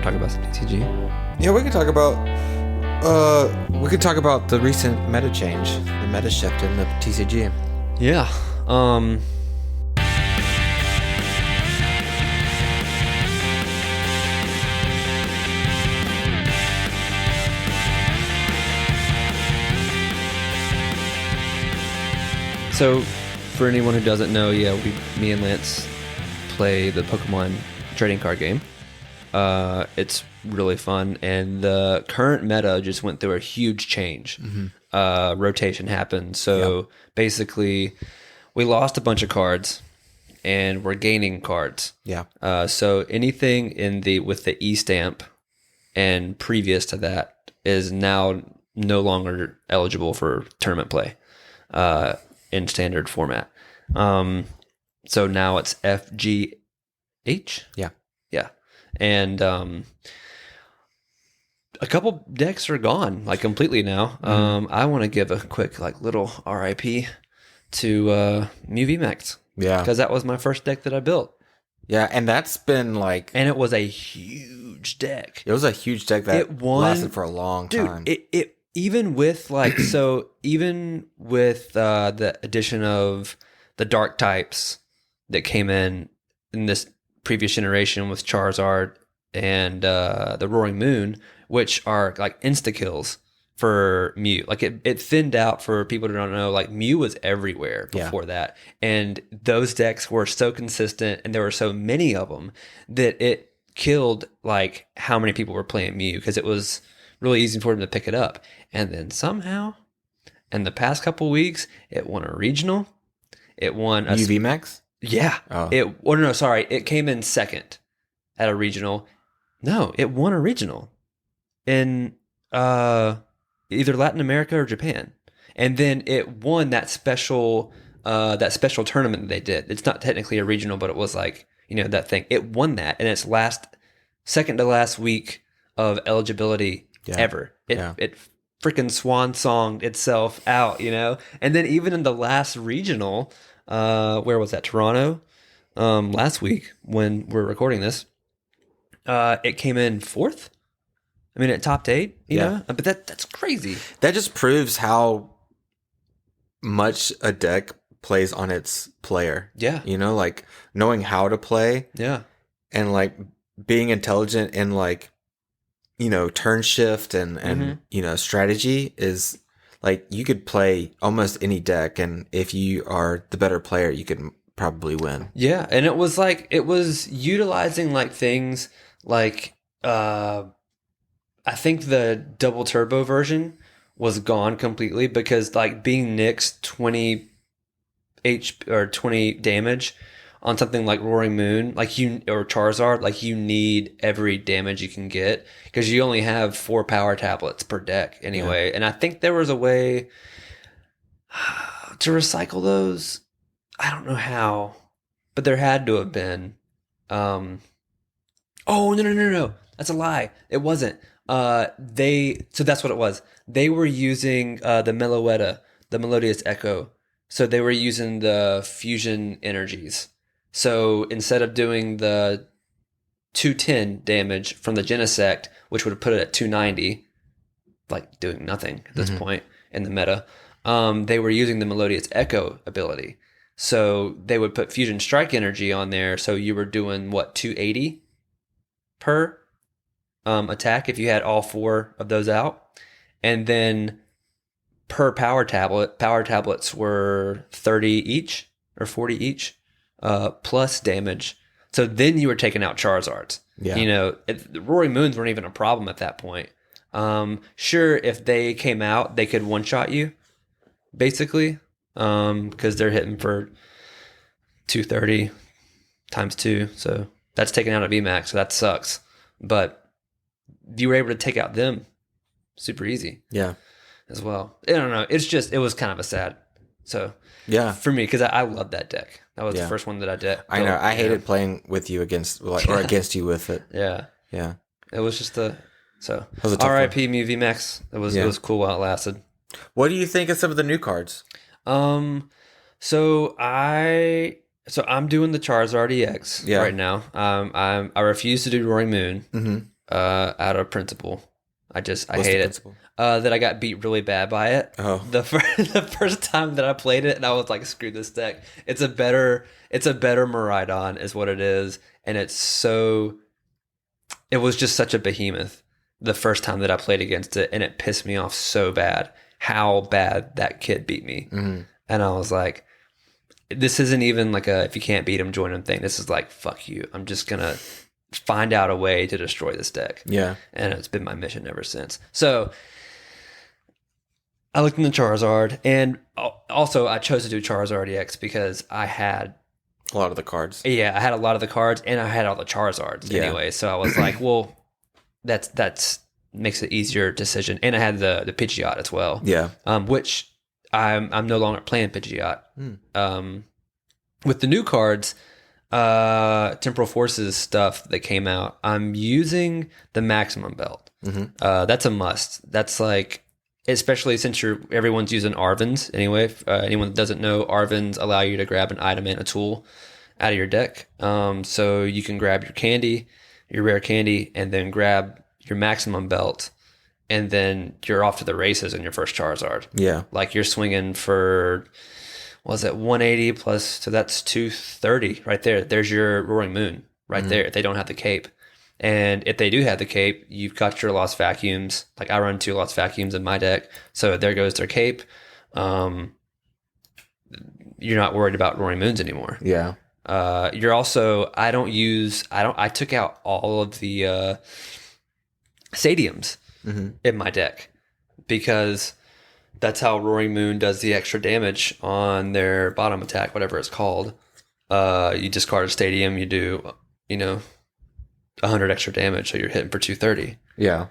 want to talk about some TCG? Yeah, we could talk about the recent meta change, the meta shift in the TCG. Yeah. So, for anyone who doesn't know, me and Lance play the Pokemon trading card game. It's really fun, and the current meta just went through a huge change. Rotation happened, so basically, we lost a bunch of cards, and we're gaining cards. So anything with the E stamp and previous to that is now no longer eligible for tournament play in standard format. So now it's FGH. Yeah. And a couple decks are gone, like completely now. I want to give a quick, little RIP to Mew VMAX. Yeah. Because that was my first deck that I built. Yeah, and that's been And it was a huge deck. It was a huge deck that lasted for a long time. It even with even with the addition of the dark types that came in this previous generation with Charizard and the Roaring Moon, which are like insta kills for Mew. Like it thinned out for people who don't know. Like Mew was everywhere before that, and those decks were so consistent, and there were so many of them that it killed like how many people were playing Mew because it was really easy for them to pick it up. And then somehow, in the past couple weeks, it won a regional. It won a Mew VMAX? Yeah. Oh. It came in second at a regional. No, it won a regional in either Latin America or Japan. And then it won that special tournament that they did. It's not technically a regional, but it was that thing. It won that, and it's second to last week of eligibility ever. It freaking swan songed itself out, And then even in the last regional, where was that? Toronto, last week when we're recording this, it came in fourth. I mean, it topped 8, you know, but that's crazy. That just proves how much a deck plays on its player. Yeah. Knowing how to play. Yeah. And being intelligent in turn shift and strategy is you could play almost any deck, and if you are the better player, you could probably win. Yeah, and it was utilizing things I think the double turbo version was gone completely because being Nyx 20 or 20 damage on something like Roaring Moon, or Charizard, you need every damage you can get because you only have 4 power tablets per deck anyway. Yeah. And I think there was a way to recycle those. I don't know how, but there had to have been. Oh, no. That's a lie. It wasn't. So that's what it was. They were using the Meloetta, the Melodious Echo. So they were using the fusion energies. So instead of doing the 210 damage from the Genesect, which would have put it at 290, doing nothing at this point in the meta, they were using the Melodious Echo ability. So they would put Fusion Strike energy on there. So you were doing 280 per attack if you had all 4 of those out. And then per power tablets were 30 each or 40 each. Plus damage. So then you were taking out Charizards. Yeah. The Roaring Moons weren't even a problem at that point. Sure, if they came out, they could one-shot you, basically, because they're hitting for 230 times 2. So that's taken out at VMAX, so that sucks. But you were able to take out them super easy. Yeah. As well. I don't know. It was kind of a sad. So yeah, for me, because I love that deck. That was the first one that I did. I know. I hated playing with you against or against you with it. Yeah. Yeah. It was just RIP Mew VMAX. It was cool while it lasted. What do you think of some of the new cards? So I'm doing the Charizard EX right now. I refuse to do Roaring Moon. Out of principle. I What's hate the it. principle? That I got beat really bad by it. Oh. The first time that I played it, and I was like, "Screw this deck." It's a better Miraidon, is what it is, and it was just such a behemoth the first time that I played against it, and it pissed me off so bad how bad that kid beat me, and I was like, "This isn't even like a if you can't beat him, join him thing. This is like fuck you. I'm just gonna find out a way to destroy this deck." Yeah, and it's been my mission ever since. So I looked in the Charizard, and also I chose to do Charizard EX because I had a lot of the cards. Yeah, I had a lot of the cards, and I had all the Charizards anyway. So I was like, well, that's makes it easier decision. And I had the Pidgeot as well. Yeah, which I'm no longer playing Pidgeot. With the new cards, Temporal Forces stuff that came out, I'm using the Maximum Belt. That's a must. That's like, especially since everyone's using Arvins anyway. Anyone that doesn't know, Arvins allow you to grab an item and a tool out of your deck. So you can grab your candy, your rare candy, and then grab your Maximum Belt, and then you're off to the races in your first Charizard. Yeah. Like you're swinging for, what was it, 180 plus, so that's 230 right there. There's your Roaring Moon right there. They don't have the cape. And if they do have the cape, you've got your Lost Vacuums. Like I run 2 Lost Vacuums in my deck. So there goes their cape. You're not worried about Roaring Moons anymore. Yeah. You're also, I took out all of the stadiums in my deck because that's how Roaring Moon does the extra damage on their bottom attack, whatever it's called. You discard a stadium, you do, 100 extra damage, so you're hitting for 230. Yeah.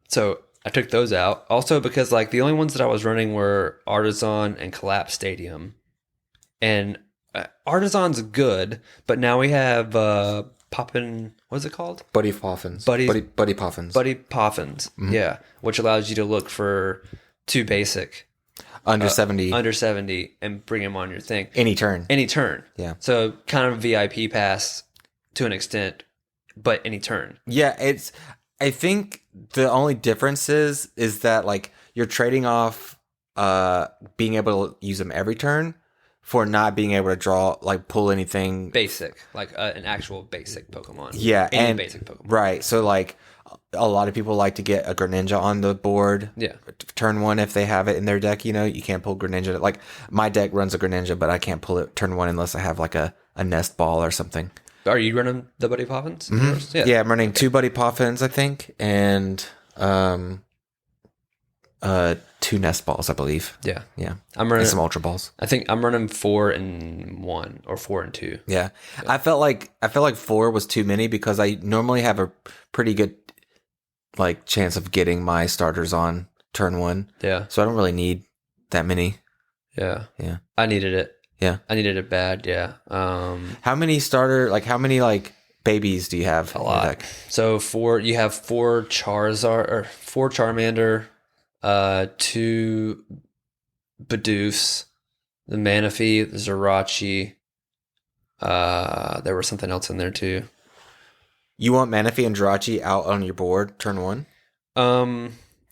So I took those out. Also because like the only ones that I was running were Artisan and Collapse Stadium. And Artisan's good, but now we have Poppin', what is it called? Buddy Poffins. Buddy Poffins. Buddy Poffins. Yeah, which allows you to look for 2 basic under 70 and bring them on your thing any turn. Yeah. So kind of VIP pass to an extent, but any turn. Yeah, I think the only difference is that like you're trading off being able to use them every turn for not being able to draw, like pull anything basic, like an actual basic Pokemon. Yeah, any basic Pokemon. Right. So like a lot of people like to get a Greninja on the board. Yeah. Turn 1 if they have it in their deck. You can't pull Greninja. Like my deck runs a Greninja, but I can't pull it turn 1 unless I have like a Nest Ball or something. Are you running the Buddy Poffins? Yeah, I'm running 2 Buddy Poffins, I think, and 2 Nest Balls, I believe. Yeah. I'm running some Ultra Balls. I think I'm running 4 and 1 or 4 and 2. Yeah. I felt like 4 was too many because I normally have a pretty good like chance of getting my starters on turn 1. Yeah. So I don't really need that many. Yeah. Yeah. I needed it. Yeah. I needed it bad. Yeah. How many babies do you have? A lot. So you have 4 Charizard or 4 Charmander, 2 Bidoofs, the Manaphy, the Zerachi. There was something else in there too. You want Manaphy and Jirachi out on your board turn 1?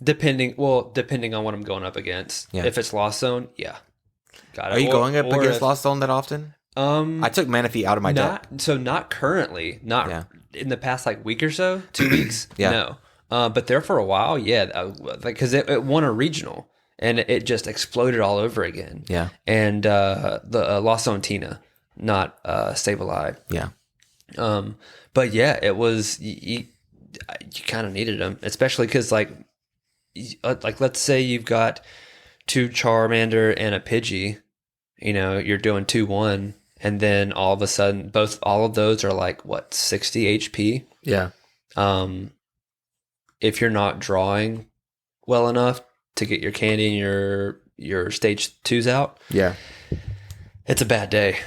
Depending on what I'm going up against. Yeah. If it's Lost Zone, yeah. Got it. Are you going up against Lost Zone that often? I took Manaphy out of my deck. So not currently. Not in the past like week or so, 2 weeks. Yeah. No. But there for a while, yeah. Because it won a regional and it just exploded all over again. Yeah. And the Lost Zone Tina, not Sableye. Yeah. But yeah, it was you kind of needed them, especially because like let's say you've got 2 Charmander and a Pidgey, you're doing 2-1, and then all of a sudden all of those are like what 60 HP. Yeah. If you're not drawing well enough to get your candy and your stage 2s out, yeah, it's a bad day.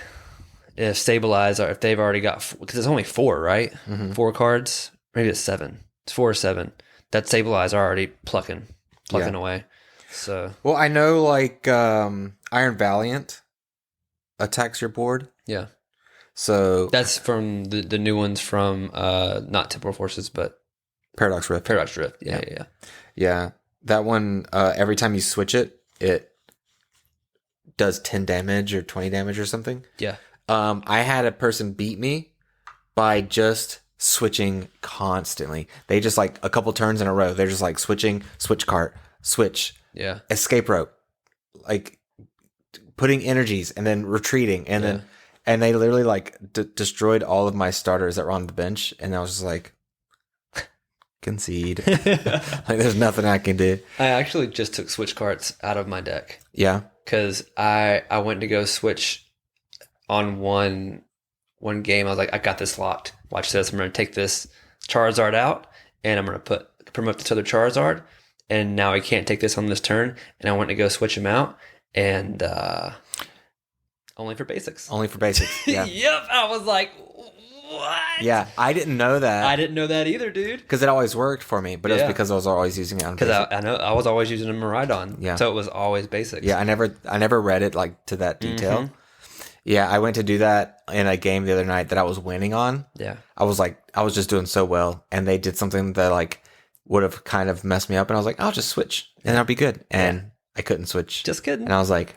If Stabilize, or if they've already got, because it's only 4, right? 4 cards, maybe it's 7. It's 4 or 7. That Stabilize are already plucking away. So well, I know like Iron Valiant attacks your board. Yeah. So That's from the new ones from not Temporal Forces, but Paradox Rift. Paradox Drift. Yeah. Yeah. That one, every time you switch it, it does 10 damage or 20 damage or something. Yeah. I had a person beat me by just switching constantly. They just like a couple turns in a row. They're just like switching, switch cart, switch, Yeah. escape rope, like putting energies and then retreating. And then, and they literally like destroyed all of my starters that were on the bench. And I was just like, concede. Like there's nothing I can do. I actually just took switch carts out of my deck. Yeah. Because I went to go switch on one game. I was like, I got this locked. Watch this. I'm going to take this Charizard out, and I'm going to promote this other Charizard, and now I can't take this on this turn. And I went to go switch him out, and only for basics. Only for basics. Yeah. Yep. I was like, what? Yeah. I didn't know that. I didn't know that either, dude. Because it always worked for me, but it was because I was always using it on basic. Because I know I was always using a Miraidon. Yeah. So it was always basics. Yeah. I never read it like to that detail. Mm-hmm. Yeah, I went to do that in a game the other night that I was winning on. Yeah. I was just doing so well, and they did something that like would have kind of messed me up, and I was like, I'll just switch and I'll be good. And I couldn't switch. Just kidding. And I was like,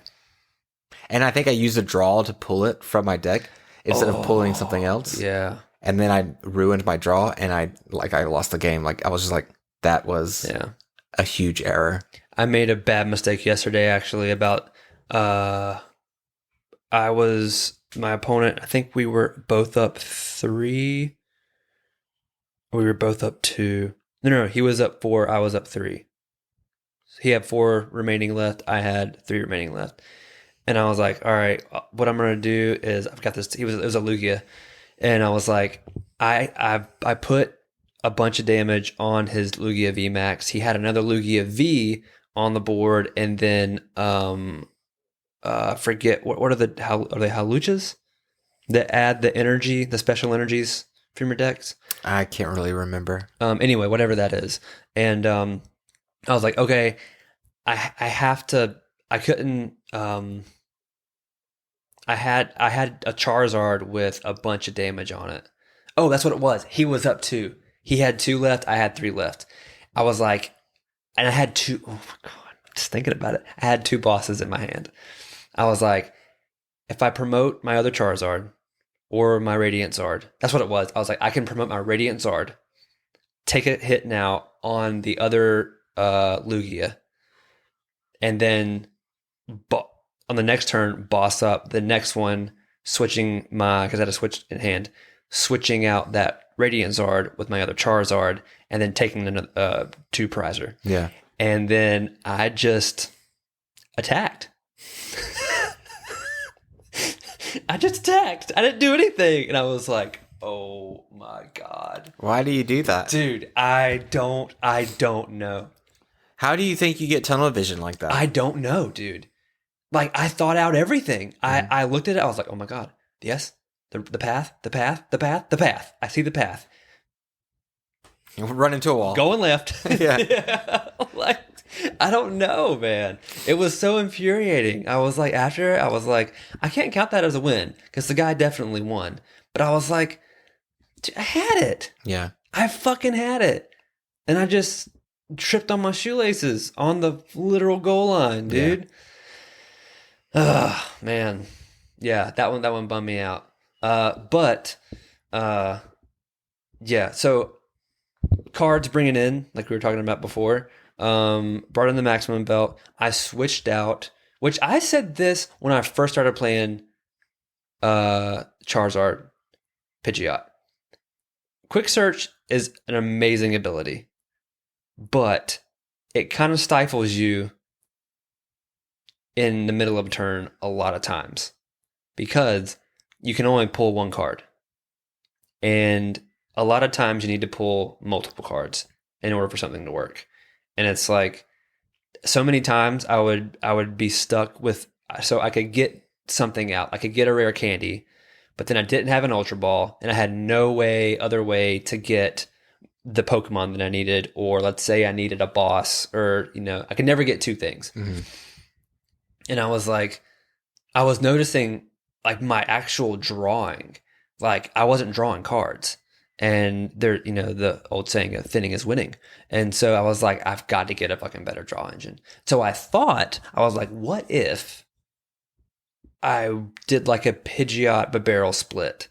and I think I used a draw to pull it from my deck instead of pulling something else. Yeah. And then I ruined my draw, and I lost the game. Like I was just like, that was a huge error. I made a bad mistake yesterday, actually, about my opponent, I think we were both up 3. We were both up 2. No, he was up 4. I was up 3. He had 4 remaining left. I had 3 remaining left. And I was like, all right, what I'm going to do is I've got this. It was a Lugia. And I was like, I put a bunch of damage on his Lugia V Max. He had another Lugia V on the board. And then, forget what are they Haluchas that add the energy, the special energies from your decks? I can't really remember. Anyway, whatever that is. And I was like, okay, I have to. I couldn't. I had a Charizard with a bunch of damage on it. Oh, that's what it was. He was up 2. He had 2 left. I had 3 left. I was like, and I had 2. Oh my god! Just thinking about it, I had 2 bosses in my hand. I was like, if I promote my other Charizard or my Radiant Zard, that's what it was. I was like, I can promote my Radiant Zard, take a hit now on the other Lugia, and then on the next turn, boss up the next one, switching because I had a switch in hand, switching out that Radiant Zard with my other Charizard, and then taking the 2 Prizer. Yeah. And then I just attacked. I just attacked. I didn't do anything. And I was like, oh my god. Why do you do that? Dude, I don't know. How do you think you get tunnel vision like that? I don't know, dude. Like, I thought out everything. Mm-hmm. I looked at it. I was like, oh my god. Yes. The path. I see the path. You run into a wall. Going left. Yeah. Like, I don't know, man. It was so infuriating. I was like, after it, I was like, I can't count that as a win because the guy definitely won. But I was like, I had it. Yeah. I fucking had it. And I just tripped on my shoelaces on the literal goal line, dude. Oh, man. Yeah, that one bummed me out. Yeah, so cards bringing in, like we were talking about before, brought in the maximum belt. I switched out, which I said this when I first started playing Charizard Pidgeot. Quick search is an amazing ability, but it kind of stifles you in the middle of a turn a lot of times because you can only pull 1 card. And a lot of times you need to pull multiple cards in order for something to work. And it's like, so many times I would be stuck with, so I could get something out. I could get a rare candy, but then I didn't have an Ultra Ball and I had no other way to get the Pokemon that I needed. Or let's say I needed a boss, or, I could never get 2 things. Mm-hmm. And I was like, I was noticing like my actual drawing. like I wasn't drawing cards. And there, the old saying of thinning is winning. And so I was like, I've got to get a fucking better draw engine. So I was like, what if I did like a Pidgeot Barrel split,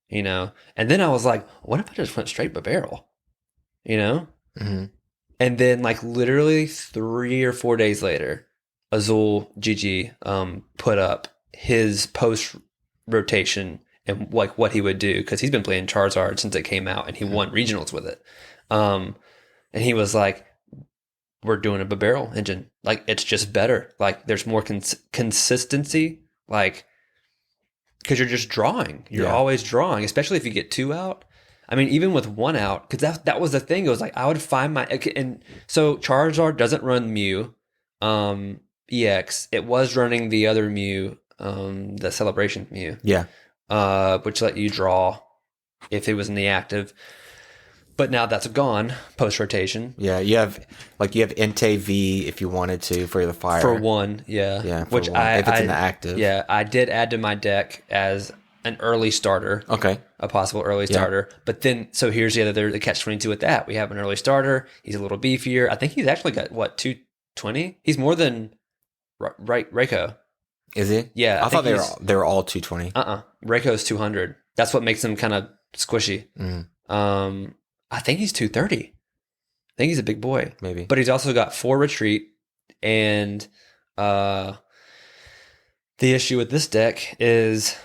And then I was like, what if I just went straight Barrel, Mm-hmm. And then like literally 3 or 4 days later, Azul GG put up his post rotation and like what he would do, because he's been playing Charizard since it came out and he won regionals with it. And he was like, we're doing a barrel engine. Like, it's just better. Like, there's more consistency. Like, because you're just drawing. You're always drawing, especially if you get 2 out. I mean, even with 1 out, because that was the thing. It was like, I would find and so Charizard doesn't run Mew EX. It was running the other Mew, the Celebration Mew. Yeah. Which let you draw if it was in the active. But now that's gone post rotation. Yeah, you have Entei V if you wanted to for the fire. For 1, yeah. Yeah, which if it's in the active. Yeah, I did add to my deck as an early starter. Okay. A possible early starter. But then, so here's the catch-22 with that. We have an early starter. He's a little beefier. I think he's actually got, 220? He's more than Reiko. Is he? Yeah. I thought they were all 220. Reiko's 200. That's what makes him kind of squishy. I think he's 230. I think he's a big boy. Maybe. But he's also got 4 retreat. And the issue with this deck is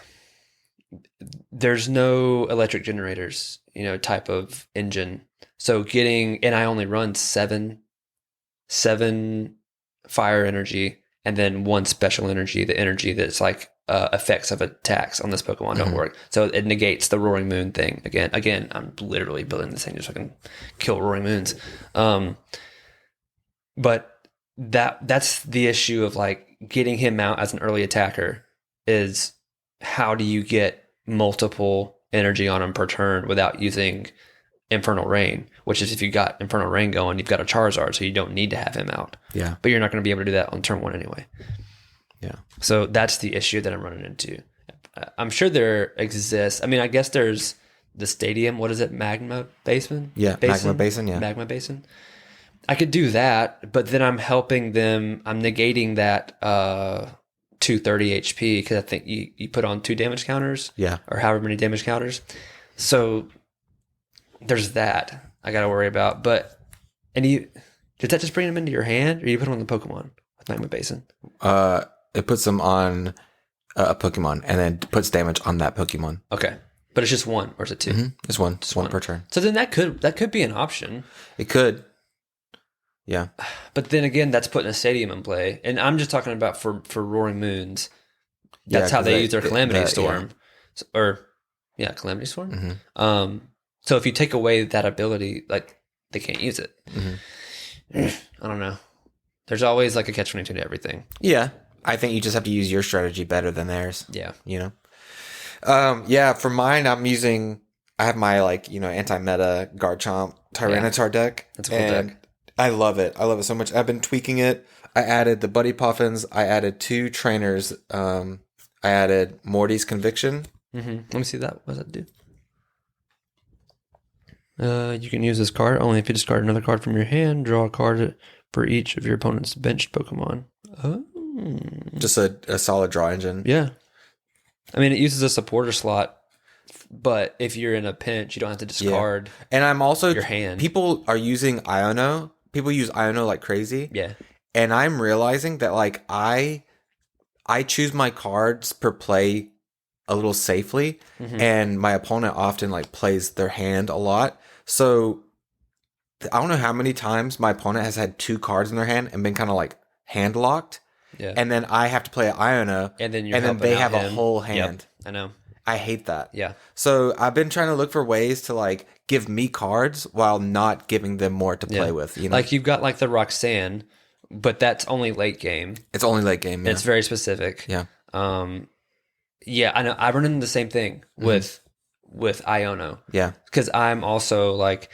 there's no electric generators, type of engine. So and I only run 7 fire energy and then 1 special energy, the energy that's like effects of attacks on this Pokemon don't work. So it negates the Roaring Moon thing. Again, I'm literally building this thing just so I can kill Roaring Moons. But that's the issue of like getting him out as an early attacker is how do you get multiple energy on him per turn without using Infernal Rain, which is if you got Infernal Rain going, you've got a Charizard, so you don't need to have him out. Yeah. But you're not going to be able to do that on turn 1 anyway. Yeah. So that's the issue that I'm running into. I'm sure there exists. I mean, I guess there's the stadium. What is it? Magma Basin? Yeah. Magma Basin. Yeah. Magma Basin. I could do that, but then I'm helping them. I'm negating that 230 HP because I think you put on 2 damage counters. Yeah. Or however many damage counters. So there's that I got to worry about. But, did that just bring them into your hand or you put them on the Pokemon with Magma Basin? It puts them on a Pokemon and then puts damage on that Pokemon. Okay. But it's just 1 or is it 2? Mm-hmm. It's 1. It's one per turn. So then that could be an option. It could. Yeah. But then again, that's putting a stadium in play. And I'm just talking about for Roaring Moons. That's how they use their Calamity Storm. Yeah. Calamity Storm. Mm-hmm. So if you take away that ability, like they can't use it. Mm-hmm. I don't know. There's always like a catch-22 to everything. Yeah. I think you just have to use your strategy better than theirs. Yeah. Yeah, for mine, I have my anti-meta Garchomp Tyranitar deck. That's a cool deck. I love it. I love it so much. I've been tweaking it. I added the Buddy Puffins. I added 2 trainers. I added Morty's Conviction. Mm-hmm. Let me see that. What does that do? You can use this card only if you discard another card from your hand. Draw a card for each of your opponent's benched Pokemon. Oh. Just a solid draw engine. Yeah. I mean, it uses a supporter slot, but if you're in a pinch, you don't have to discard and I'm also your hand. People are using Iono. People use Iono like crazy. Yeah. And I'm realizing that like I choose my cards per play a little safely, and my opponent often like plays their hand a lot. So I don't know how many times my opponent has had 2 cards in their hand and been kind of like hand locked. Yeah. And then I have to play an Iono, and then they have a whole hand. Yep. I know. I hate that. Yeah. So I've been trying to look for ways to like give me cards while not giving them more to play with. Like you've got like the Roxanne, but that's only late game. It's only late game. Yeah. It's very specific. Yeah. Yeah, I know. I run into the same thing with Iono. Yeah. Because I'm also like,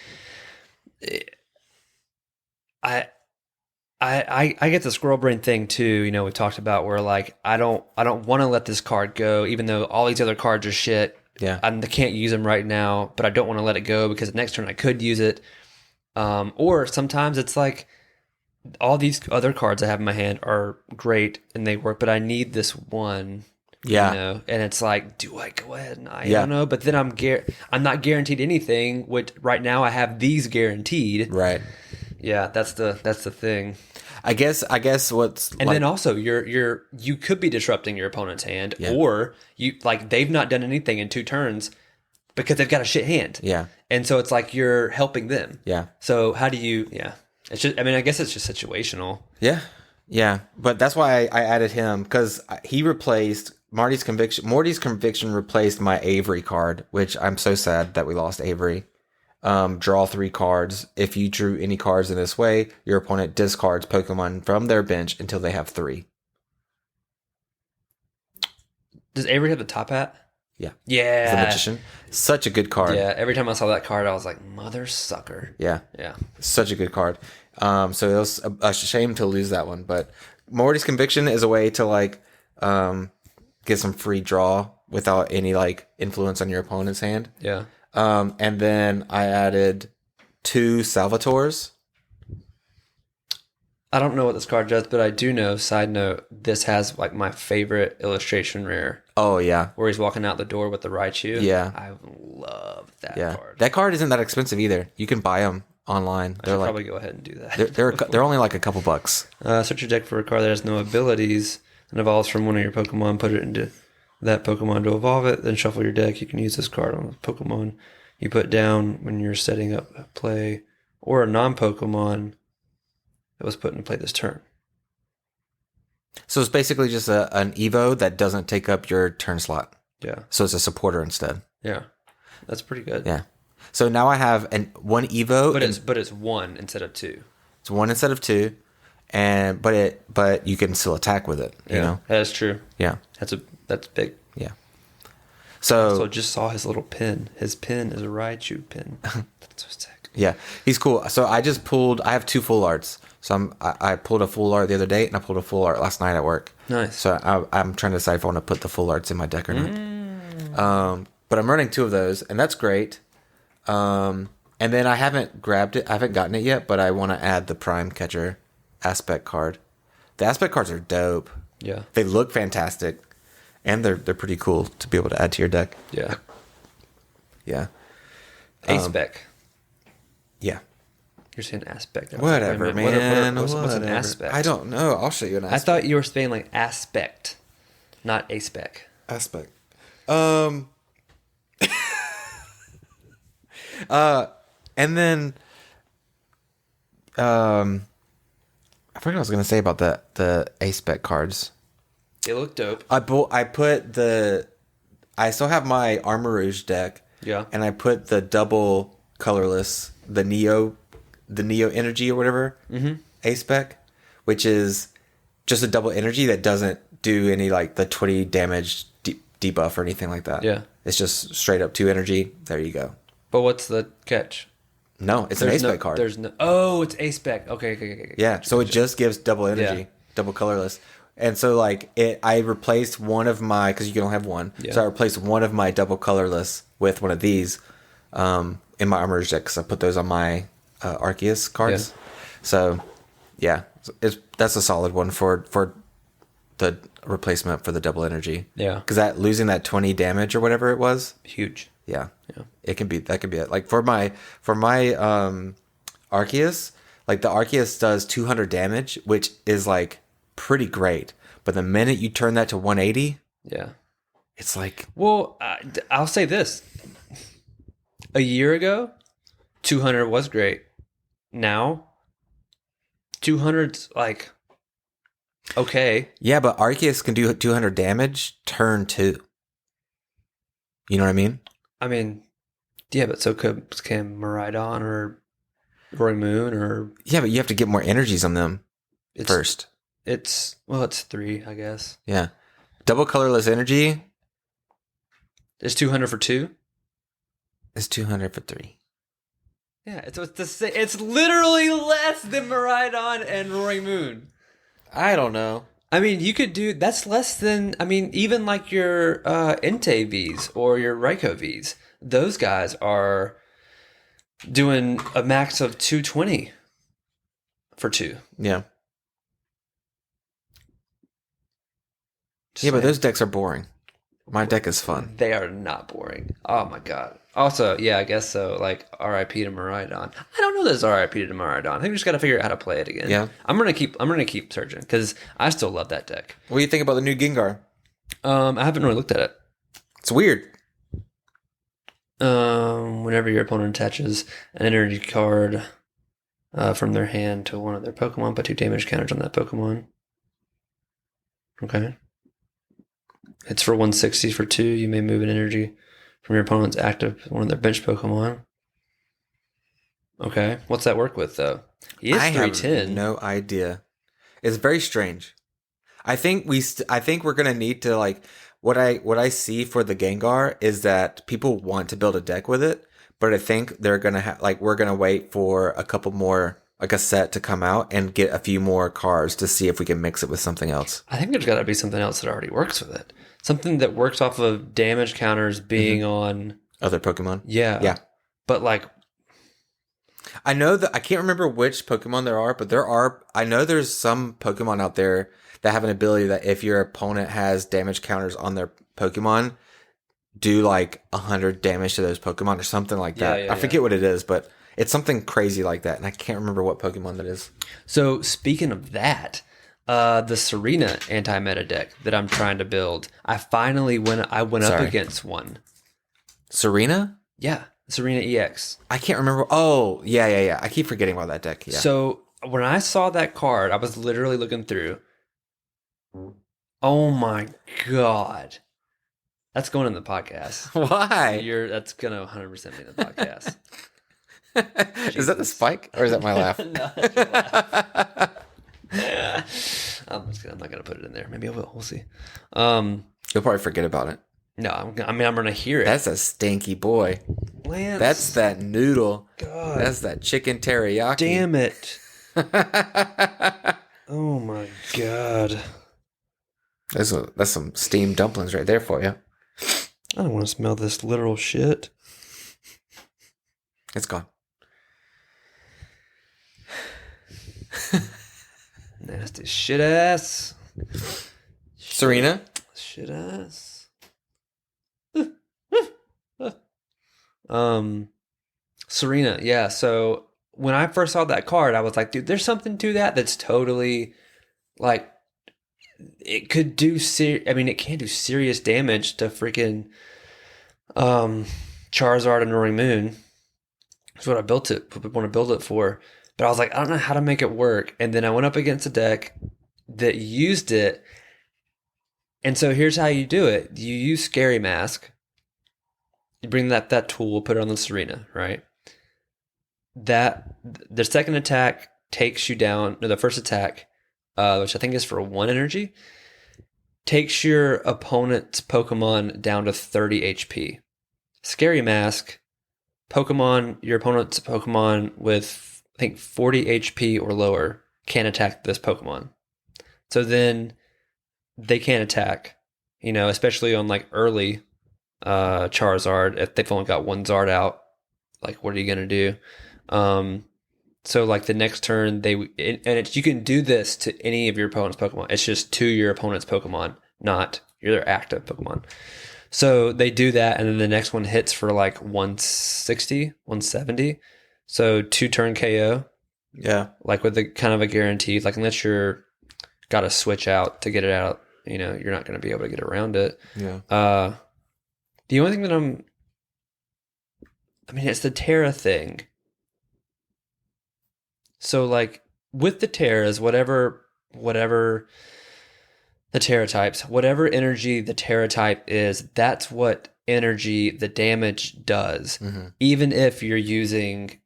I get the squirrel brain thing too. We talked about where like I don't want to let this card go, even though all these other cards are shit. Yeah. I can't use them right now, but I don't want to let it go because the next turn I could use it. Or sometimes it's like all these other cards I have in my hand are great and they work, but I need this one. Yeah. You know, and it's like, do I go ahead and I Yeah. don't know, but then I'm not guaranteed anything. Which right now I have these guaranteed. Right. Yeah, that's the thing. I guess what's And then also you could be disrupting your opponent's hand, or you like they've not done anything in 2 turns because they've got a shit hand. Yeah. And so it's like you're helping them. Yeah. So how do you? Yeah, it's just. I mean, I guess it's just situational. Yeah. Yeah. But that's why I added him, because he replaced Morty's Conviction replaced my Avery card, which I'm so sad that we lost Avery. Draw 3 cards. If you drew any cards in this way, your opponent discards Pokemon from their bench until they have 3. Does Avery have the top hat? Yeah. Yeah. The Magician. Such a good card. Yeah. Every time I saw that card, I was like, mother sucker. Yeah. Yeah. Such a good card. So it was a shame to lose that one. But Morty's Conviction is a way to like get some free draw without any like influence on your opponent's hand. Yeah. And then I added 2 Salvators. I don't know what this card does, but I do know, side note, this has like my favorite illustration rare. Oh, yeah. Where he's walking out the door with the Raichu. Yeah. I love that card. That card isn't that expensive either. You can buy them online. I should probably go ahead and do that. They're only like a couple bucks. Search your deck for a card that has no abilities and evolves from one of your Pokemon. Put it into that Pokemon to evolve it. Then shuffle your deck. You can use this card on a Pokemon you put down when you're setting up a play, or a non-Pokemon that was put into play this turn. So it's basically just an Evo that doesn't take up your turn slot. Yeah. So it's a supporter instead. Yeah. That's pretty good. Yeah. So now I have one Evo, but it's 1 instead of 2. It's 1 instead of 2, but you can still attack with it. You know. That's true. Yeah. That's big. Yeah. So just saw his little pin. His pin is a Raichu pin. That's so sick. Yeah, he's cool. So I have 2 full arts. So I pulled a full art the other day, and I pulled a full art last night at work. Nice. So I'm trying to decide if I want to put the full arts in my deck or not. But I'm running 2 of those, and that's great. And then I haven't grabbed it. I haven't gotten it yet, but I want to add the Prime Catcher aspect card. The aspect cards are dope. Yeah. They look fantastic, and they're pretty cool to be able to add to your deck. Yeah. Yeah. Aspect. Yeah. You're saying aspect. Whatever, man. What's an Whatever. aspect? I don't know. I'll show you an aspect. I thought you were saying like aspect, not aspect. Aspect. And then, I forgot what I was gonna say about the aspect cards. They look dope. I still have my Armor Rouge deck. Yeah. And I put the double colorless, the Neo energy or whatever, aspect, which is just a double energy that doesn't do any like the 20 damage debuff or anything like that. Yeah. It's just straight up 2 energy. There you go. But what's the catch? No, it's an aspect card. It's aspect. Okay. Yeah, Gotcha, so it just gives double energy, double colorless. And so like I replaced one of my, because you can only have one. Yeah. So I replaced one of my double colorless with one of these in my Armor deck, because I put those on my Arceus cards. Yeah. So yeah, that's a solid one for the replacement for the double energy. Yeah. Because losing that 20 damage or whatever it was. Huge. Yeah. That could be it. Like for my Arceus, like the Arceus does 200 damage, which is like pretty great. But the minute you turn that to 180, it's like, well, I'll say this: a year ago, 200 was great. Now, 200's like okay. Yeah, but Arceus can do 200 damage turn 2. You know what I mean? I mean, yeah, but so can Miraidon or Roaring Moon or... Yeah, but you have to get more energies on them first. It's 3, I guess. Yeah. Double colorless energy is 200 for 2? Is 200 for 3. Yeah, it's literally less than Miraidon and Roaring Moon. I don't know. I mean, you could do that's less than. I mean, even like your Entei Vs or your Raikou Vs, those guys are doing a max of 220 for 2. Yeah. Just Yeah, but saying. those decks are boring. My deck is fun. They are not boring. Oh my god. Also, yeah, I guess so. Like R.I.P. to Miraidon. I don't know there's R.I.P. to Miraidon. I think we just got to figure out how to play it again. Yeah. I'm gonna keep searching because I still love that deck. What do you think about the new Gengar? I haven't really looked at it. It's weird. Whenever your opponent attaches an energy card from their hand to one of their Pokemon, put 2 damage counters on that Pokemon. Okay. It's for 160 for 2. You may move an energy from your opponent's active one of their bench Pokemon. Okay. What's that work with, though? He is 310. Have no idea. It's very strange. I think we're gonna need to like what I see for the Gengar is that people want to build a deck with it, but I think they're gonna we're gonna wait for a couple more like a set to come out and get a few more cards to see if we can mix it with something else. I think there's got to be something else that already works with it. Something that works off of damage counters being on other Pokemon. Yeah. But like, I know that I can't remember which Pokemon there are, but I know there's some Pokemon out there that have an ability that if your opponent has damage counters on their Pokemon, do like 100 damage to those Pokemon or something like that. I forget what it is, but it's something crazy like that, and I can't remember what Pokemon that is. So speaking of that, the Serena anti-meta deck that I'm trying to build, I finally went up against one. Serena? Yeah, Serena EX. I can't remember. Oh, yeah. I keep forgetting about that deck. Yeah. So when I saw that card, I was literally looking through. Oh my god. That's going in the podcast. Why? That's going to 100% be in the podcast. Is that the spike or is that my laugh? No, that's your laugh. I'm just kidding. I'm not going to put it in there. Maybe I will. We'll see. You'll probably forget about it. No, I'm going to hear it. That's a stinky boy. Lance. That's that noodle. God. That's that chicken teriyaki. Damn it. Oh my god. That's some steamed dumplings right there for you. I don't want to smell this literal shit. It's gone. Nasty shit ass. Serena? Shit ass. Serena, yeah. So when I first saw that card, I was like, dude, there's something to that that's totally like it could do it can do serious damage to freaking Charizard and Roaring Moon. That's what I want to build it for. But I was like, I don't know how to make it work. And then I went up against a deck that used it. And so here's how you do it. You use Scary Mask. You bring that tool, put it on the Serena, right? The second attack takes you down. No, the first attack, which I think is for 1 energy, takes your opponent's Pokemon down to 30 HP. Scary Mask, your opponent's Pokemon with, I think, 40 HP or lower can attack this Pokemon. So then they can't attack, especially on like early Charizard. If they've only got 1 Zard out, like what are you going to do? So like the next turn, you can do this to any of your opponent's Pokemon. It's just to your opponent's Pokemon, not your active Pokemon. So they do that, and then the next one hits for like 160, 170. So 2-turn KO. Yeah. Like with the kind of a guarantee, like unless you're got to switch out to get it out, you're not going to be able to get around it. Yeah. The only thing that it's the Terra thing. So like with the Terras, whatever the Terra types, whatever energy the Terra type is, that's what energy the damage does. Mm-hmm. Even if you're using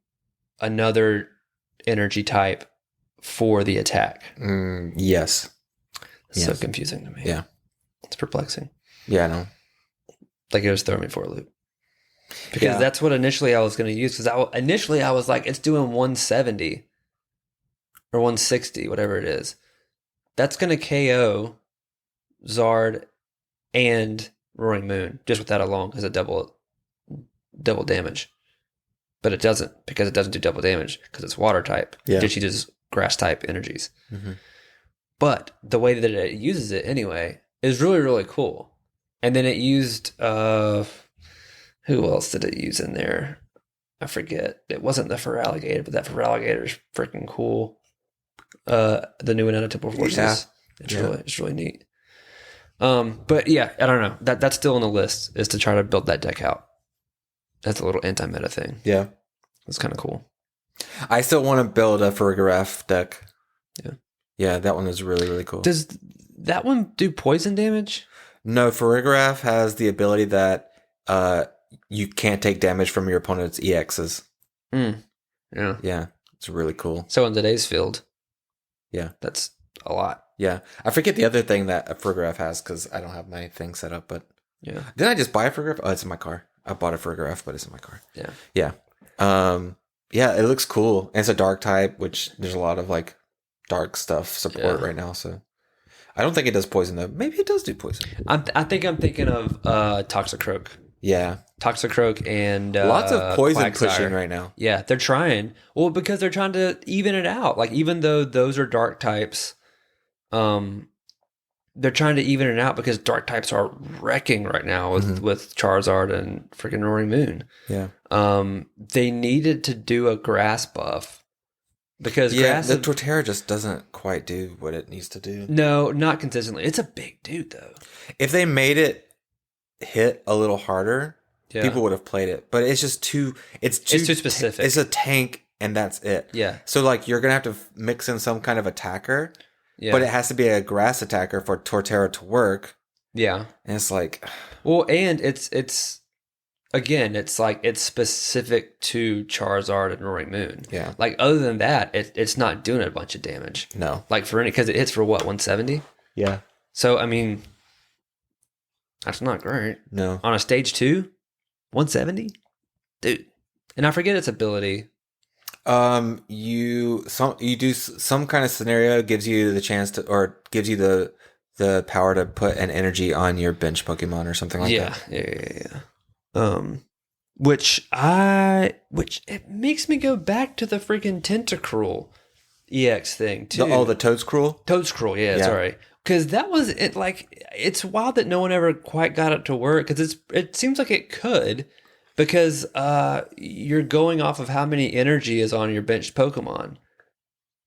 another energy type for the attack. Yes. It's so confusing to me. Yeah. It's perplexing. Yeah, I know. Like it was throwing me for a loop. Because that's what initially I was going to use. Because initially I was like, it's doing 170 or 160, whatever it is. that's going to KO Zard and Roaring Moon just with that alone as a double damage. But it doesn't, because it doesn't do double damage because it's water type. Yeah. It just uses grass type energies. Mm-hmm. But the way that it uses it anyway is really, really cool. And then it used, who else did it use in there? I forget. It wasn't the Feraligatr, but that Feraligatr is freaking cool. The new one out of Temporal Forces. Yeah. It's really neat. But yeah, I don't know. That's still on the list, is to try to build that deck out. That's a little anti-meta thing. Yeah. It's kind of cool. I still want to build a Farigiraf deck. Yeah. Yeah, that one is really, really cool. Does that one do poison damage? No, Farigiraf has the ability that you can't take damage from your opponent's EXs. Yeah. Yeah, it's really cool. So in today's field, yeah, that's a lot. Yeah. I forget the other thing that a Farigiraf has because I don't have my thing set up, but yeah. Didn't I just buy a Farigiraf? Oh, it's in my car. I bought a Farigiraf, but it's in my car. Yeah. Yeah. Yeah, it looks cool. And it's a dark type, which there's a lot of like dark stuff support right now, so I don't think it does poison though. Maybe it does do poison. I think I'm thinking of Toxicroak. Yeah. Toxicroak and lots of poison Quagsire. pushing right now. Yeah, they're trying. Well, because they're trying to even it out. Like, even though those are dark types, they're trying to even it out because dark types are wrecking right now with Charizard and freaking Roaring Moon. Yeah. They needed to do a grass buff because the Torterra just doesn't quite do what it needs to do. No, not consistently. It's a big dude though. If they made it hit a little harder, people would have played it. But it's just too specific. It's a tank and that's it. Yeah. So like you're gonna have to mix in some kind of attacker. Yeah. But it has to be a grass attacker for Torterra to work. Yeah. And it's like, well, and it's again, it's like it's specific to Charizard and Roaring Moon. Yeah. Like other than that, it's not doing a bunch of damage. No. Like because it hits for what, 170? Yeah. So I mean, that's not great. No. On a stage 2, 170, dude. And I forget its ability. You do some kind of scenario gives you the chance to, or gives you the power to put an energy on your bench Pokemon or something like that. Yeah. Which it makes me go back to the freaking Tentacruel EX thing too. The Toadscruel? Toadscruel, yeah, sorry. Because that was it. Like, it's wild that no one ever quite got it to work. Because it seems like it could. Because you're going off of how many energy is on your benched Pokemon.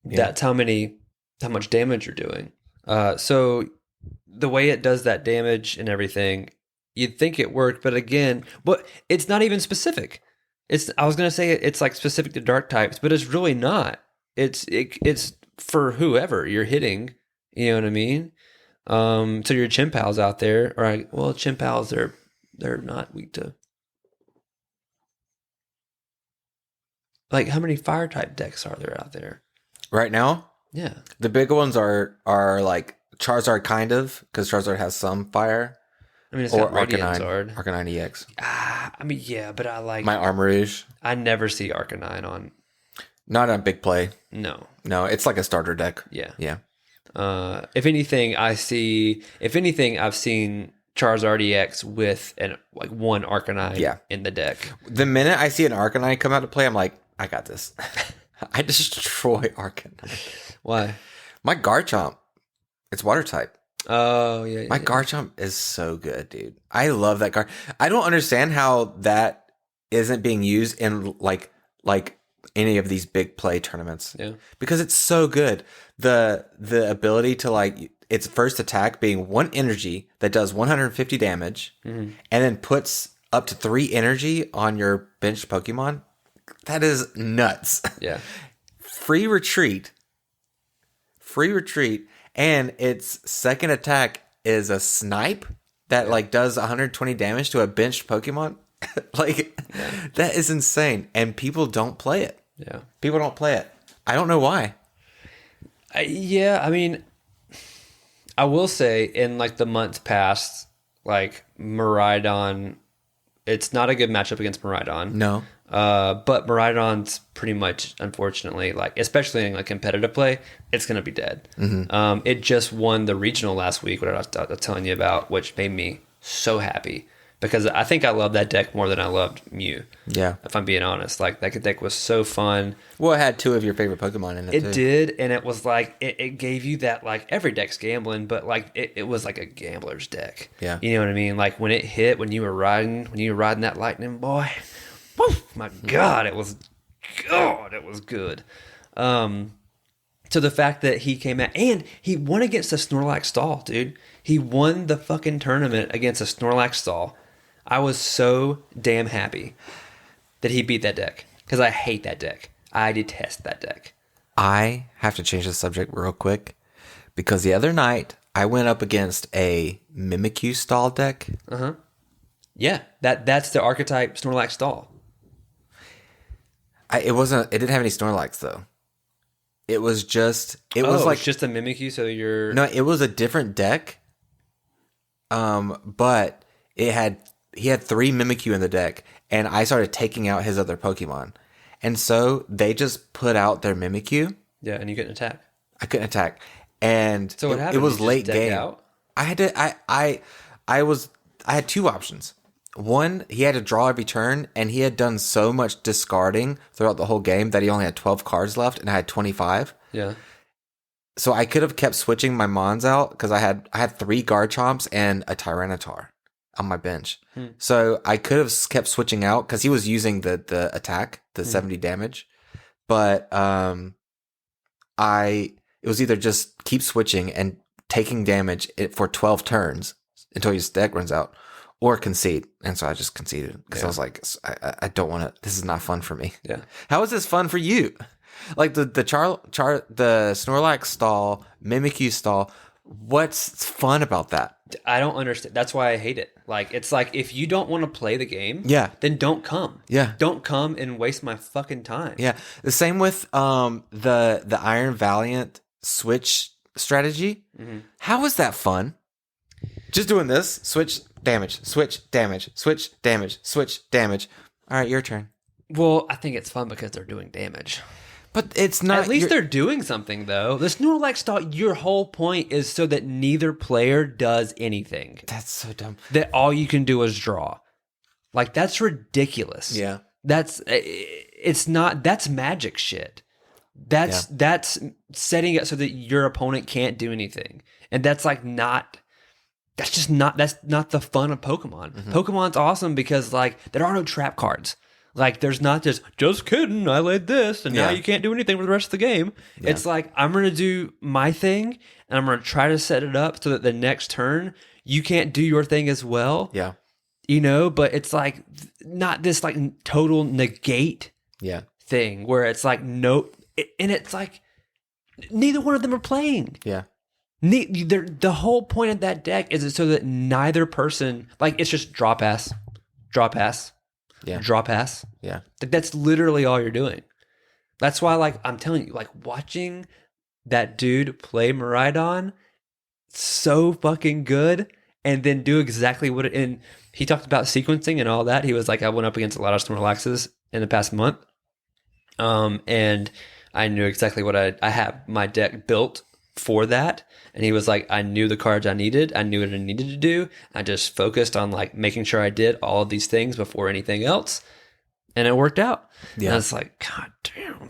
Yeah. That's how much damage you're doing. So the way it does that damage and everything, you'd think it worked, but again, it's not even specific. I was gonna say it's like specific to dark types, but it's really not. It's for whoever you're hitting. You know what I mean? So your Chimpals out there, right? Well, Chimpals they're not weak to. Like, how many fire type decks are there out there right now? Yeah, the big ones are like Charizard, kind of, because Charizard has some fire. I mean, it's got Arcanine, Arcanine EX. I mean, yeah, but I like my Armourouge. I never see Arcanine on. Not a big play. No, it's like a starter deck. Yeah. If anything, I've seen Charizard EX with one Arcanine in the deck. The minute I see an Arcanine come out to play, I'm like, I got this. I destroy Arcanine. Why? My Garchomp, it's water type. Oh, yeah. My Garchomp is so good, dude. I love that I don't understand how that isn't being used in like any of these big play tournaments. Yeah. Because it's so good. The ability to its first attack being 1 energy that does 150 damage and then puts up to 3 energy on your benched Pokemon. That is nuts. Yeah. Free retreat. And its second attack is a snipe that does 120 damage to a benched Pokemon. That is insane. And people don't play it. Yeah. People don't play it. I don't know why. Yeah, I mean, I will say in the months past, Miraidon, it's not a good matchup against Miraidon. No. But Miraidon's pretty much, unfortunately, like especially in like competitive play, it's gonna be dead. It just won the regional last week, what I was telling you about, which made me so happy because I think I love that deck more than I loved Mew. Yeah, if I'm being honest, like that deck was so fun. Well, it had two of your favorite Pokemon in it. It did, and it was like it gave you that, like every deck's gambling, but like it was like a gambler's deck. Yeah, you know what I mean. Like when it hit, when you were riding that lightning boy. Woo, my God, it was good. So the fact that he came out and he won against a Snorlax stall, dude. He won the fucking tournament against a Snorlax stall. I was so damn happy that he beat that deck because I hate that deck. I detest that deck. I have to change the subject real quick because the other night I went up against a Mimikyu stall deck. Yeah, that's the archetype Snorlax stall. It didn't have any Snorlax though. It was just a Mimikyu. So it was a different deck. But he had 3 Mimikyu in the deck, and I started taking out his other Pokemon, and so they just put out their Mimikyu. Yeah, and you couldn't attack. I couldn't attack, and so what happened? It was late game. Out? I had 2 options. One, he had to draw every turn, and he had done so much discarding throughout the whole game that he only had 12 cards left, and I had 25. Yeah. So I could have kept switching my Mons out because I had 3 Garchomps and a Tyranitar on my bench. So I could have kept switching out because he was using the attack, the 70 damage. But it was either just keep switching and taking damage for 12 turns until his deck runs out, or concede. And so I just conceded because I was like, I don't want to. This is not fun for me. Yeah. How is this fun for you? Like the Snorlax stall, Mimikyu stall. What's fun about that? I don't understand. That's why I hate it. Like it's like if you don't want to play the game, then don't come. Yeah, don't come and waste my fucking time. Yeah, the same with the Iron Valiant switch strategy. How is that fun? Just doing this, switch damage, switch damage, switch damage, switch damage. All right, your turn. Well, I think it's fun because they're doing damage. But it's not. At least they're doing something, though. The Snorlax stall, your whole point is so that neither player does anything. That's so dumb. That all you can do is draw. Like, that's ridiculous. Yeah. It's not, that's magic shit. That's setting it so that your opponent can't do anything. And that's like that's not the fun of Pokemon. Pokemon's awesome because like there are no trap cards. Like there's not just kidding, I laid this and now you can't do anything for the rest of the game. Yeah. It's like I'm going to do my thing and I'm going to try to set it up so that the next turn you can't do your thing as well. Yeah. You know, but it's like not this like total negate thing where it's like no, and it's like neither one of them are playing. Yeah. The whole point of that deck is so that neither person, like it's just draw pass. Yeah. Draw pass. Yeah. That's literally all you're doing. That's why, like, I'm telling you, like, watching that dude play Miraidon, so fucking good, and then do exactly what and he talked about sequencing and all that. He was like, I went up against a lot of Snorlaxes in the past month. And I knew exactly what I have my deck built for that. And he was like, I knew the cards I needed. I knew what I needed to do. I just focused on like making sure I did all of these things before anything else. And it worked out. Yeah. And I was like, God damn,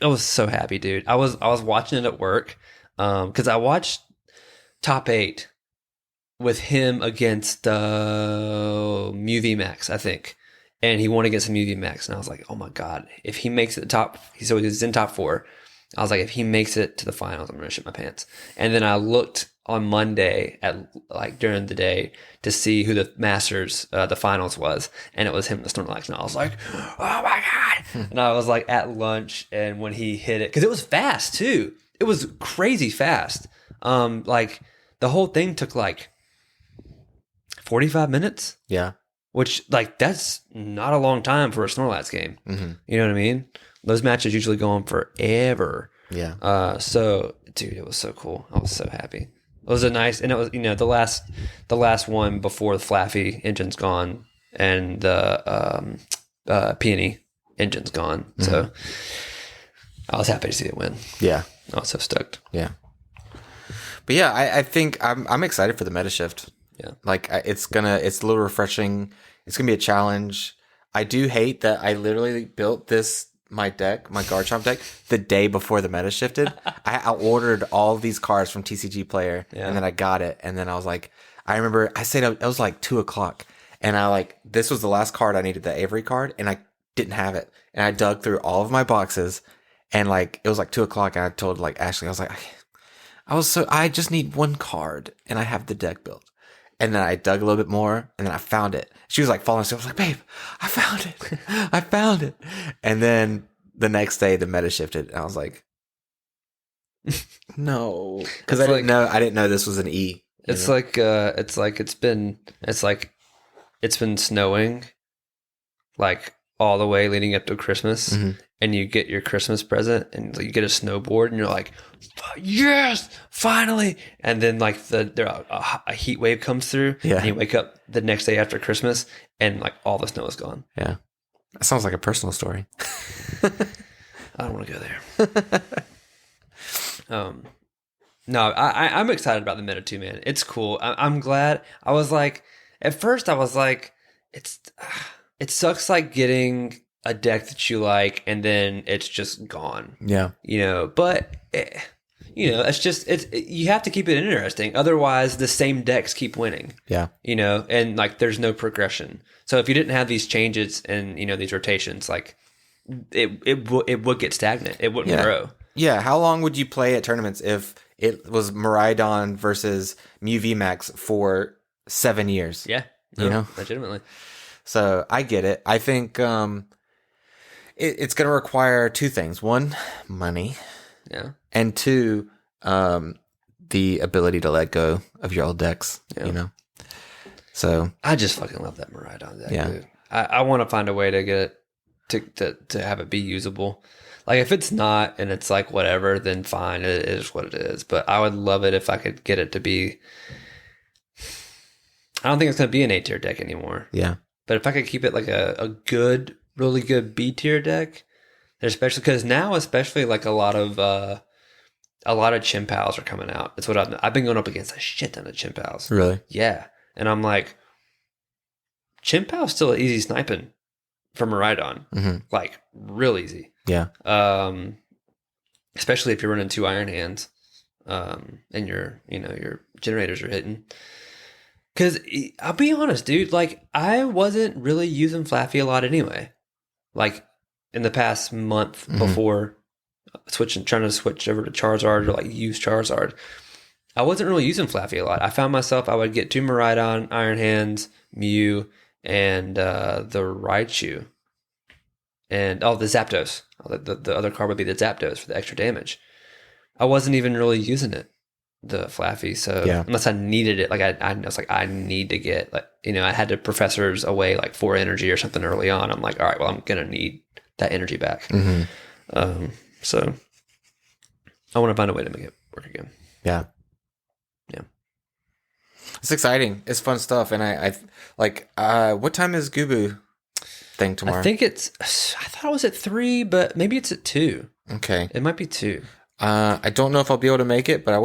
I was so happy, dude. I was watching it at work. Cause I watched top 8 with him against, Mew VMAX, I think. And he won against Mew VMAX. And I was like, oh my God, if he makes it the top, so he's in top 4. I was like, if he makes it to the finals, I'm going to shit my pants. And then I looked on Monday at like during the day to see who the Masters, the finals was. And it was him, the Snorlax. And I was like, oh my God. And I was like at lunch. And when he hit it, because it was fast too. It was crazy fast. Like the whole thing took like 45 minutes. Yeah. Which like, that's not a long time for a Snorlax game. Mm-hmm. You know what I mean? Those matches usually go on forever. Yeah. So, dude, it was so cool. I was so happy. It was a nice, and it was, you know, the last one before the Flaffy engine's gone and the Peony engine's gone. So I was happy to see it win. Yeah. I was so stoked. Yeah. But yeah, I think I'm excited for the meta shift. Yeah. Like it's a little refreshing. It's gonna be a challenge. I do hate that I literally built my Garchomp deck the day before the meta shifted. I ordered all of these cards from TCG Player, and then I got it, and then I was like, I remember I said it was like 2:00, and this was the last card I needed, the Avery card, and I didn't have it, and I dug through all of my boxes, and like it was like 2:00, and I told like Ashley, I was like, I just need one card, and I have the deck built. And then I dug a little bit more, and then I found it. She was like falling asleep. I was like, babe, I found it. I found it. And then the next day, the meta shifted. And I was like, no. Because I didn't know this was an E. It's like it's been snowing like all the way leading up to Christmas. And you get your Christmas present and you get a snowboard and you're like, yes, finally. And then like a heat wave comes through and you wake up the next day after Christmas and like all the snow is gone. Yeah. That sounds like a personal story. I don't want to go there. No, I'm excited about the Meta too, man. It's cool. I'm glad. I was like, at first I was like, it sucks like getting a deck that you like and then it's just gone. Yeah. But you have to keep it interesting. Otherwise the same decks keep winning. Yeah. And like there's no progression. So if you didn't have these changes and these rotations, like it would get stagnant. It wouldn't grow. Yeah. How long would you play at tournaments if it was Miraidon versus Mew VMAX for 7 years? Yeah. Legitimately. So I get it. I think it's going to require two things. One, money. Yeah. And two, the ability to let go of your old decks. Yeah. So I just fucking love that Miraidon deck. Yeah. Dude. I want to find a way to get it to have it be usable. Like if it's not and it's like whatever, then fine. It is what it is. But I would love it if I could get it to be. I don't think it's going to be an A tier deck anymore. Yeah. But if I could keep it like a good, really good B tier deck, especially because now, especially like a lot of Chimpals are coming out. It's what I've been going up against a shit ton of Chimpals. Really? Yeah, and I'm like, Chimpal's still easy sniping from Miraidon, like real easy. Yeah. Especially if you're running 2 Iron Hands, and your generators are hitting. Because I'll be honest, dude, like I wasn't really using Flaffy a lot anyway. Like in the past month before trying to switch over to Charizard or like use Charizard, I wasn't really using Flaffy a lot. I found myself, I would get 2 Miraidon, Iron Hands, Mew, and the Raichu. And the Zapdos. The other card would be the Zapdos for the extra damage. I wasn't even really using it. The Flaffy, so unless I needed it, like I was like I need to get like I had to Professor's away like 4 energy or something early on. I'm like, all right, well I'm gonna need that energy back. So I want to find a way to make it work again. Yeah, it's exciting. It's fun stuff, and I like. What time is Gubu thing tomorrow? I think I thought it was at 3, but maybe it's at 2. Okay, it might be 2. I don't know if I'll be able to make it, but I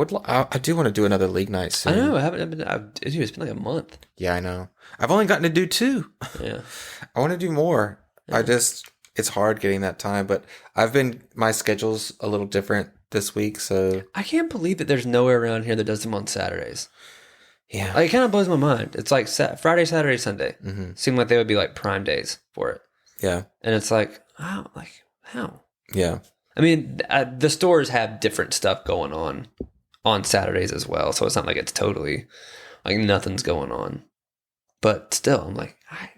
do want to do another league night soon. I know. It's been like a month. Yeah, I know. I've only gotten to do 2. Yeah. I want to do more. Yeah. It's hard getting that time, but my schedule's a little different this week, so. I can't believe that there's nowhere around here that does them on Saturdays. Yeah. Like, it kind of blows my mind. It's like Friday, Saturday, Sunday. Seem like they would be like prime days for it. Yeah. And it's like, how? Yeah. I mean, the stores have different stuff going on Saturdays as well, so it's not like it's totally like nothing's going on. But still, I'm like, I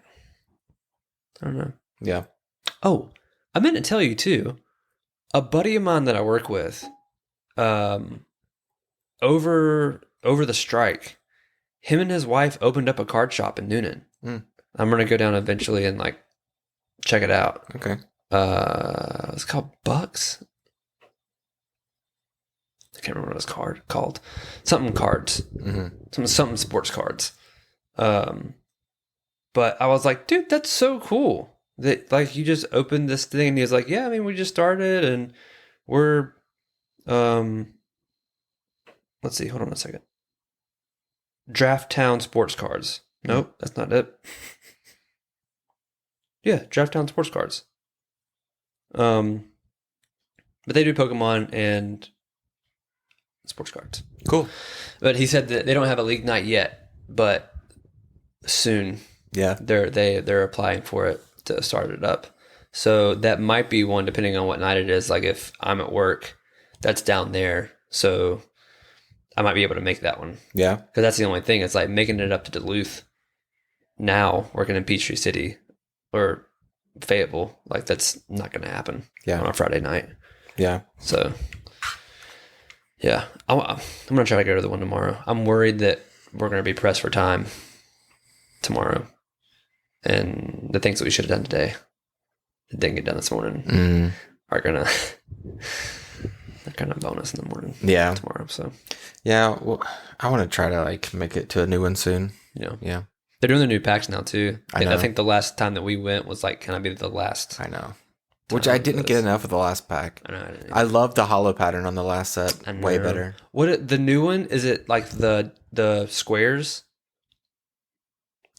don't know. Yeah. Oh, I meant to tell you too. A buddy of mine that I work with, over the strike, him and his wife opened up a card shop in Noonan. I'm gonna go down eventually and like check it out. Okay. It's called Bucks. I can't remember what it was called. Something cards. Something sports cards. But I was like, dude, that's so cool. That like you just opened this thing and he was like, yeah, I mean we just started and we're let's see, hold on a second. Draft Town Sports Cards. Nope, that's not it. Yeah, Draft Town Sports Cards. But they do Pokemon and sports cards. Cool. But he said that they don't have a league night yet, but soon. Yeah. They're applying for it to start it up. So that might be one depending on what night it is. Like if I'm at work, that's down there. So I might be able to make that one. Yeah. Because that's the only thing. It's like making it up to Duluth now, working in Peachtree City or Fayetteville. Like that's not going to happen on a Friday night. Yeah. So, yeah. I'm going to try to go to the one tomorrow. I'm worried that we're going to be pressed for time tomorrow. And the things that we should have done today that didn't get done this morning are going to... They're kind of bonus in the morning. Yeah. Tomorrow. So, yeah. Well, I want to try to like make it to a new one soon. Yeah. Yeah. They're doing the new packs now too. I know. I think the last time that we went was like kind of be the last. I know. Which I didn't get enough of the last pack. I know. I love the hollow pattern on the last set. Way better. The new one? Is it like the squares?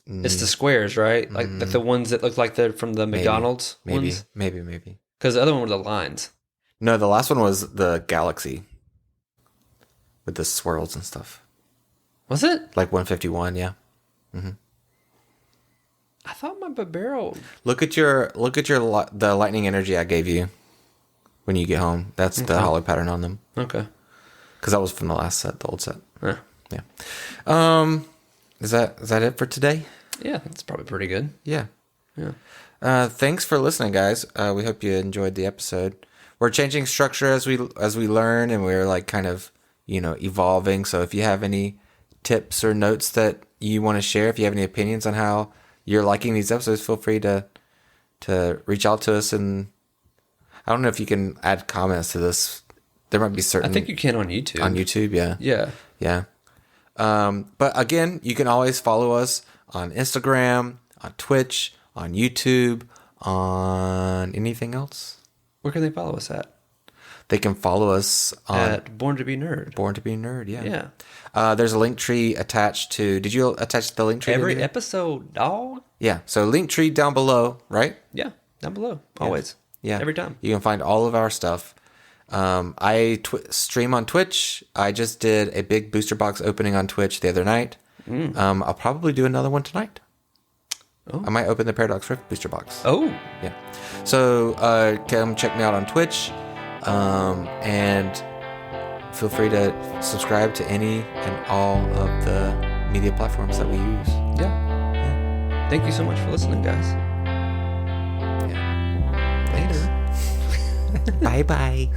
It's the squares, right? Like the ones that look like they're from the McDonald's ones? Maybe. Because the other one were the lines. No, the last one was the galaxy. With the swirls and stuff. Was it? Like 151, yeah. I thought my barrel. Look at the lightning energy I gave you when you get home. That's the hollow pattern on them. Okay. Because that was from the last set, the old set. Yeah. Is that it for today? Yeah, that's probably pretty good. Yeah. Yeah. Thanks for listening, guys. We hope you enjoyed the episode. We're changing structure as we learn, and we're like kind of evolving. So if you have any tips or notes that you want to share, if you have any opinions on how you're liking these episodes, feel free to reach out to us. And I don't know if you can add comments to this. There might be certain. I think you can on YouTube. On YouTube, yeah. Yeah. But again, you can always follow us on Instagram, on Twitch, on YouTube, on anything else. Where can they follow us at? They can follow us at Born2BNerd. Born2BNerd, yeah. Yeah. There's a link tree attached to. Did you attach the link tree? Every episode, dog? Yeah. So link tree down below, right? Yeah, down below. Always. Yeah. Every time. You can find all of our stuff. I stream on Twitch. I just did a big booster box opening on Twitch the other night. I'll probably do another one tonight. Oh. I might open the Paradox Rift booster box. Oh. Yeah. So come check me out on Twitch. And feel free to subscribe to any and all of the media platforms that we use. Yeah. Thank you so much for listening, guys. Yeah. Later. Bye-bye.